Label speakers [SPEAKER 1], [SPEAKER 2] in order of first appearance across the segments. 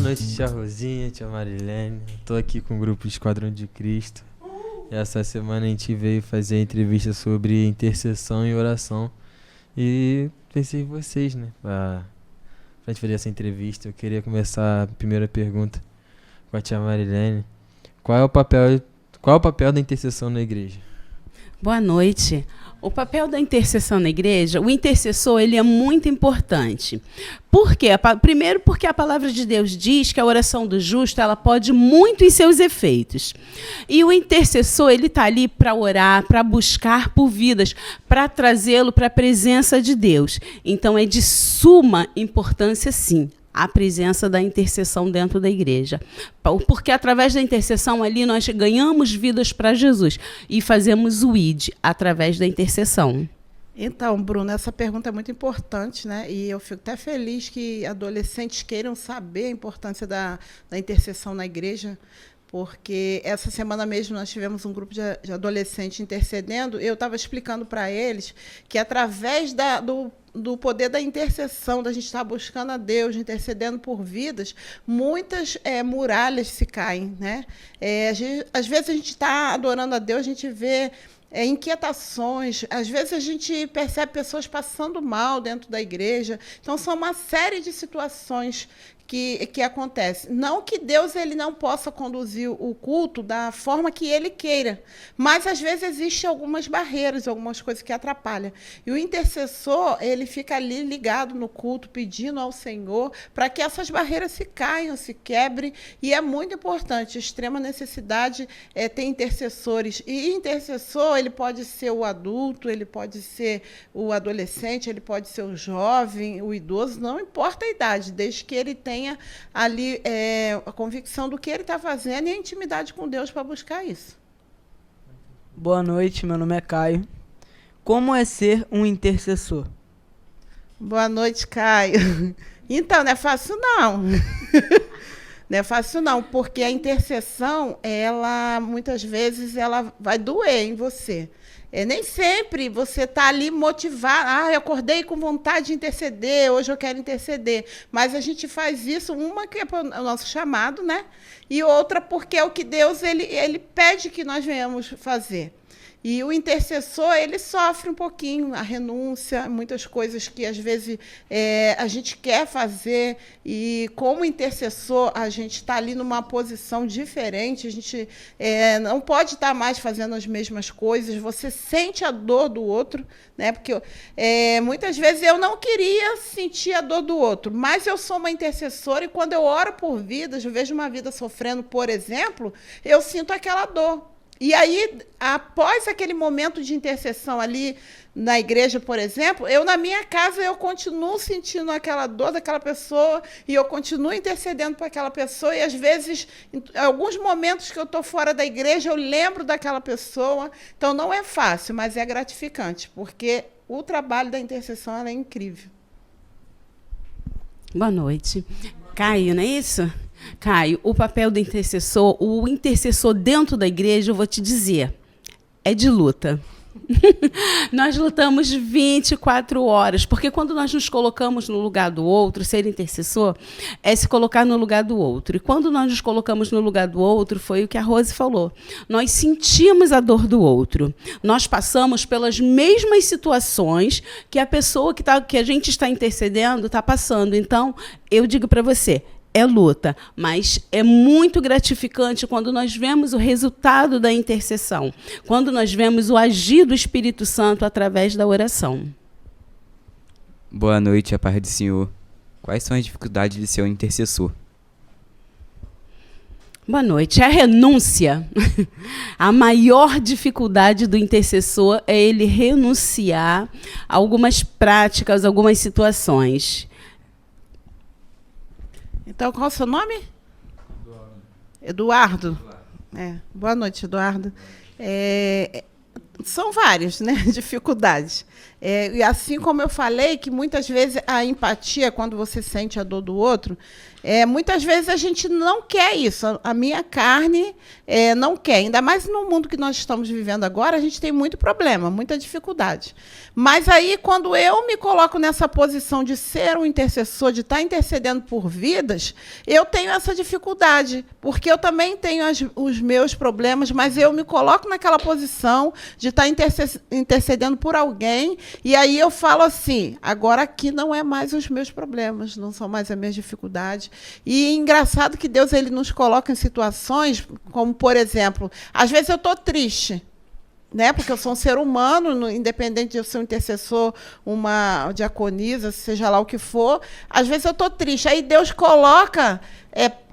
[SPEAKER 1] noite, tia Rosinha, tia Marilene. Estou aqui com o grupo Esquadrão de Cristo. E essa semana a gente veio fazer entrevista sobre intercessão e oração. E pensei em vocês, né? Pra gente fazer essa entrevista, eu queria começar a primeira pergunta com a tia Marilene. Qual é o papel da intercessão na igreja?
[SPEAKER 2] Boa noite. O papel da intercessão na igreja, o intercessor, ele é muito importante. Por quê? Primeiro, porque a palavra de Deus diz que a oração do justo, ela pode muito em seus efeitos. E o intercessor, ele está ali para orar, para buscar por vidas, para trazê-lo para a presença de Deus. Então, é de suma importância, sim, a presença da intercessão dentro da igreja. Porque através da intercessão ali nós ganhamos vidas para Jesus e fazemos o ID através da intercessão.
[SPEAKER 3] Então, Bruno, essa pergunta é muito importante, né? E eu fico até feliz que adolescentes queiram saber a importância da intercessão na igreja, porque essa semana mesmo nós tivemos um grupo de adolescentes intercedendo. Eu estava explicando para eles que através do poder da intercessão, da gente estar buscando a Deus, intercedendo por vidas, muitas muralhas se caem, né? Às vezes a gente está adorando a Deus, a gente vê inquietações, às vezes a gente percebe pessoas passando mal dentro da igreja. Então, são uma série de situações que acontece. Não que Deus ele não possa conduzir o culto da forma que ele queira, mas às vezes existem algumas barreiras, algumas coisas que atrapalham. E o intercessor, ele fica ali ligado no culto, pedindo ao Senhor para que essas barreiras se caiam, se quebrem, e é muito importante, extrema necessidade ter intercessores. E intercessor, ele pode ser o adulto, ele pode ser o adolescente, ele pode ser o jovem, o idoso, não importa a idade, desde que ele tenha ali a convicção do que ele está fazendo e a intimidade com Deus para buscar isso.
[SPEAKER 4] Boa noite, meu nome é Caio. Como é ser um intercessor?
[SPEAKER 3] Boa noite, Caio. Então, não é fácil, não. Não é fácil, não, porque a intercessão, ela, muitas vezes, ela vai doer em você. Nem sempre você está ali motivado. Eu acordei com vontade de interceder, hoje eu quero interceder. Mas a gente faz isso, uma que é o nosso chamado, né? E outra porque é o que Deus ele pede que nós venhamos fazer. E o intercessor, ele sofre um pouquinho, a renúncia, muitas coisas que, às vezes, a gente quer fazer, e, como intercessor, a gente está ali numa posição diferente, a gente não pode estar mais fazendo as mesmas coisas, você sente a dor do outro, né? Porque muitas vezes eu não queria sentir a dor do outro, mas eu sou uma intercessora, e quando eu oro por vidas, eu vejo uma vida sofrendo, por exemplo, eu sinto aquela dor. E aí, após aquele momento de intercessão ali na igreja, por exemplo, na minha casa, eu continuo sentindo aquela dor daquela pessoa e eu continuo intercedendo para aquela pessoa. E, às vezes, em alguns momentos que eu estou fora da igreja, eu lembro daquela pessoa. Então, não é fácil, mas é gratificante, porque o trabalho da intercessão é incrível.
[SPEAKER 2] Boa noite. Caio, não é isso? Caio, o papel do intercessor, o intercessor dentro da igreja, eu vou te dizer, é de luta. Nós lutamos 24 horas, porque quando nós nos colocamos no lugar do outro, ser intercessor é se colocar no lugar do outro. E quando nós nos colocamos no lugar do outro, foi o que a Rose falou, nós sentimos a dor do outro. Nós passamos pelas mesmas situações que a pessoa que a gente está intercedendo está passando. Então, eu digo para você, é luta, mas é muito gratificante quando nós vemos o resultado da intercessão, quando nós vemos o agir do Espírito Santo através da oração.
[SPEAKER 5] Boa noite, a paz do Senhor. Quais são as dificuldades de ser um intercessor?
[SPEAKER 2] Boa noite. A renúncia. A maior dificuldade do intercessor é ele renunciar a algumas práticas, algumas situações.
[SPEAKER 3] Então, qual é o seu nome? Eduardo. Boa noite, Eduardo. São várias, né, dificuldades. E assim como eu falei, que muitas vezes a empatia, quando você sente a dor do outro, muitas vezes a gente não quer isso. A minha carne não quer. Ainda mais no mundo que nós estamos vivendo agora, a gente tem muito problema, muita dificuldade. Mas aí, quando eu me coloco nessa posição de ser um intercessor, de estar intercedendo por vidas, eu tenho essa dificuldade, porque eu também tenho os meus problemas, mas eu me coloco naquela posição de estar intercedendo por alguém, e aí eu falo assim, agora aqui não é mais os meus problemas, não são mais as minhas dificuldades. E engraçado que Deus ele nos coloca em situações como, por exemplo, às vezes eu estou triste, né? Porque eu sou um ser humano, independente de eu ser um intercessor, uma diaconisa, seja lá o que for, às vezes eu estou triste. Aí Deus coloca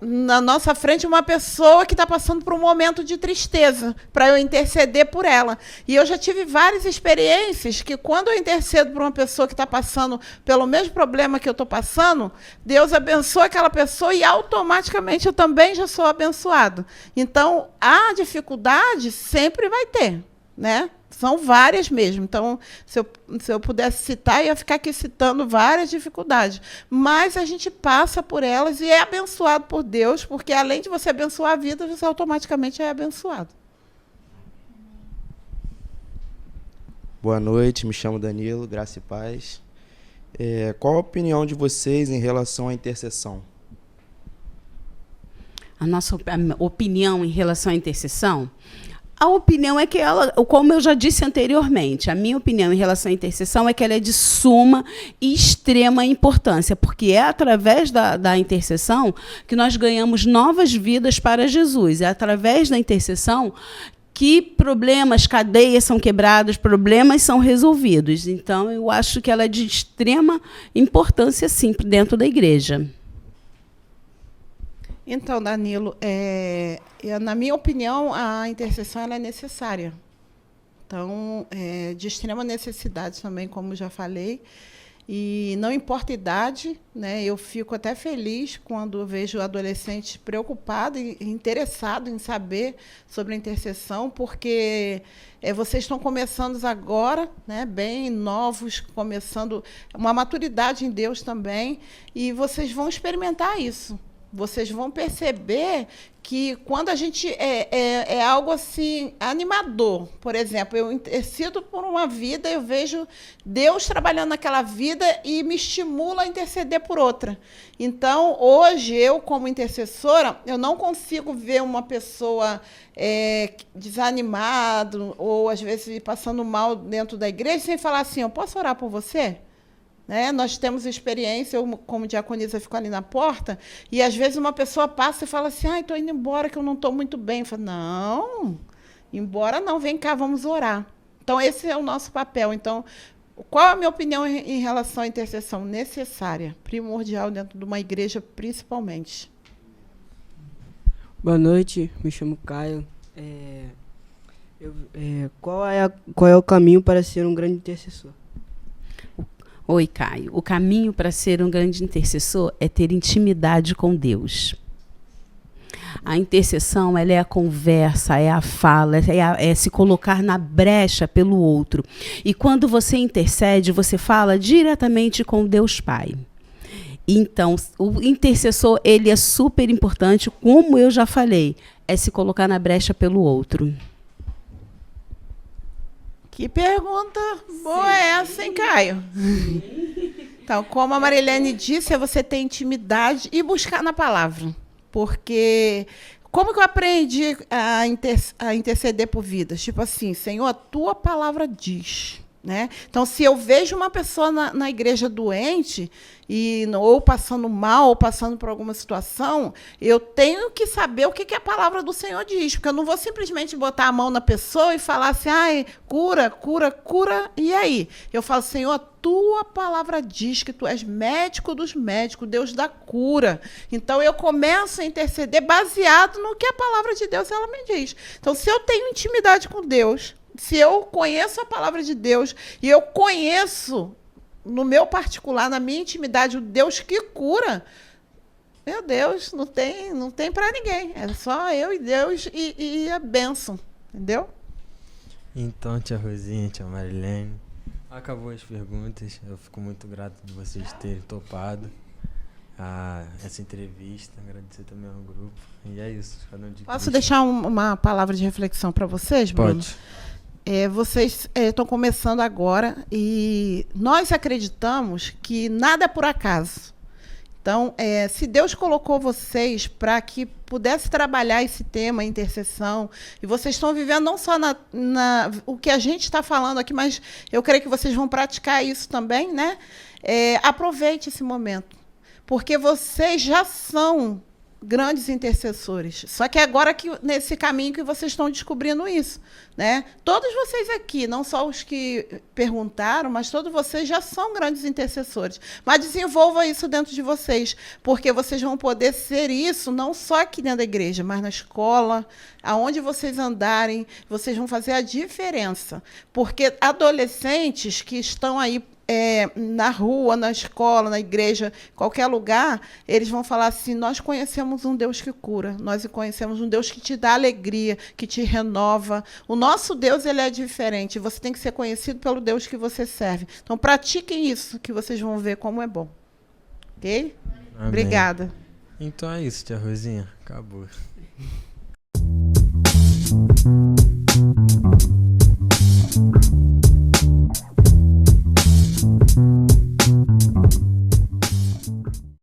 [SPEAKER 3] na nossa frente uma pessoa que está passando por um momento de tristeza, para eu interceder por ela. E eu já tive várias experiências que, quando eu intercedo por uma pessoa que está passando pelo mesmo problema que eu estou passando, Deus abençoa aquela pessoa e automaticamente eu também já sou abençoado. Então, a dificuldade sempre vai ter, né? São várias mesmo. Então, se eu pudesse citar, eu ia ficar aqui citando várias dificuldades. Mas a gente passa por elas e é abençoado por Deus, porque além de você abençoar a vida, você automaticamente é abençoado.
[SPEAKER 6] Boa noite, me chamo Danilo, graça e paz. Qual a opinião de vocês em relação à intercessão?
[SPEAKER 2] A nossa opinião em relação à intercessão? A opinião é que ela, como eu já disse anteriormente, a minha opinião em relação à intercessão é que ela é de suma e extrema importância, porque é através da intercessão que nós ganhamos novas vidas para Jesus. É através da intercessão que problemas, cadeias são quebradas, problemas são resolvidos. Então, eu acho que ela é de extrema importância, sim, dentro da igreja.
[SPEAKER 3] Então, Danilo, na minha opinião, a intercessão ela é necessária. Então, de extrema necessidade também, como já falei. E não importa a idade, né, eu fico até feliz quando eu vejo adolescente preocupado e interessado em saber sobre a intercessão, porque vocês estão começando agora, né, bem novos, começando uma maturidade em Deus também, e vocês vão experimentar isso. Vocês vão perceber que quando a gente é algo assim animador, por exemplo, eu intercedo por uma vida, eu vejo Deus trabalhando naquela vida e me estimula a interceder por outra. Então, hoje, eu como intercessora, eu não consigo ver uma pessoa desanimada ou, às vezes, passando mal dentro da igreja sem falar assim, eu posso orar por você? Né? Nós temos experiência, eu, como diaconisa, fico ali na porta, e às vezes uma pessoa passa e fala assim, estou indo embora, que eu não estou muito bem. Eu falo, não, embora não, vem cá, vamos orar. Então, esse é o nosso papel. Então, qual a minha opinião em relação à intercessão? Necessária, primordial dentro de uma igreja, principalmente.
[SPEAKER 4] Boa noite, me chamo Caio. Qual é o caminho para ser um grande intercessor?
[SPEAKER 2] Oi, Caio. O caminho para ser um grande intercessor é ter intimidade com Deus. A intercessão, ela é a conversa, é a fala, é se colocar na brecha pelo outro. E quando você intercede, você fala diretamente com Deus Pai. Então, o intercessor, ele é super importante, como eu já falei, é se colocar na brecha pelo outro.
[SPEAKER 3] Que pergunta boa é essa, hein, Caio? Então, como a Marilene disse, é você ter intimidade e buscar na palavra. Porque como que eu aprendi a interceder por vidas? Tipo assim, Senhor, a tua palavra diz. Né? Então, se eu vejo uma pessoa na igreja doente, ou passando mal, ou passando por alguma situação, eu tenho que saber o que a palavra do Senhor diz, porque eu não vou simplesmente botar a mão na pessoa e falar assim, ai, cura, cura, cura, e aí? Eu falo, Senhor, a tua palavra diz que tu és médico dos médicos, Deus da cura. Então, eu começo a interceder baseado no que a palavra de Deus ela me diz. Então, se eu tenho intimidade com Deus, se eu conheço a palavra de Deus e eu conheço, no meu particular, na minha intimidade, o Deus que cura, meu Deus, não tem para ninguém. É só eu e Deus e a bênção, entendeu?
[SPEAKER 1] Então, tia Rosinha, tia Marilene, Acabou as perguntas. Eu fico muito grato de vocês terem topado essa entrevista. Agradecer também ao grupo. E é isso.
[SPEAKER 3] Posso deixar uma palavra de reflexão para vocês, Bruno?
[SPEAKER 1] Pode.
[SPEAKER 3] Vocês estão começando agora e nós acreditamos que nada é por acaso. Então, se Deus colocou vocês para que pudesse trabalhar esse tema, intercessão, e vocês estão vivendo não só o que a gente está falando aqui, mas eu creio que vocês vão praticar isso também, né? Aproveite esse momento, porque vocês já são grandes intercessores. Só que agora que nesse caminho que vocês estão descobrindo isso, né? Todos vocês aqui, não só os que perguntaram, mas todos vocês já são grandes intercessores. Mas desenvolva isso dentro de vocês, porque vocês vão poder ser isso não só aqui dentro da igreja, mas na escola, aonde vocês andarem, vocês vão fazer a diferença. Porque adolescentes que estão aí na rua, na escola, na igreja, qualquer lugar, eles vão falar assim: nós conhecemos um Deus que cura, nós conhecemos um Deus que te dá alegria, que te renova. O nosso Deus, ele é diferente. Você tem que ser conhecido pelo Deus que você serve. Então, pratiquem isso, que vocês vão ver como é bom. Ok?
[SPEAKER 1] Amém.
[SPEAKER 3] Obrigada.
[SPEAKER 1] Então é isso, tia Rosinha. Acabou.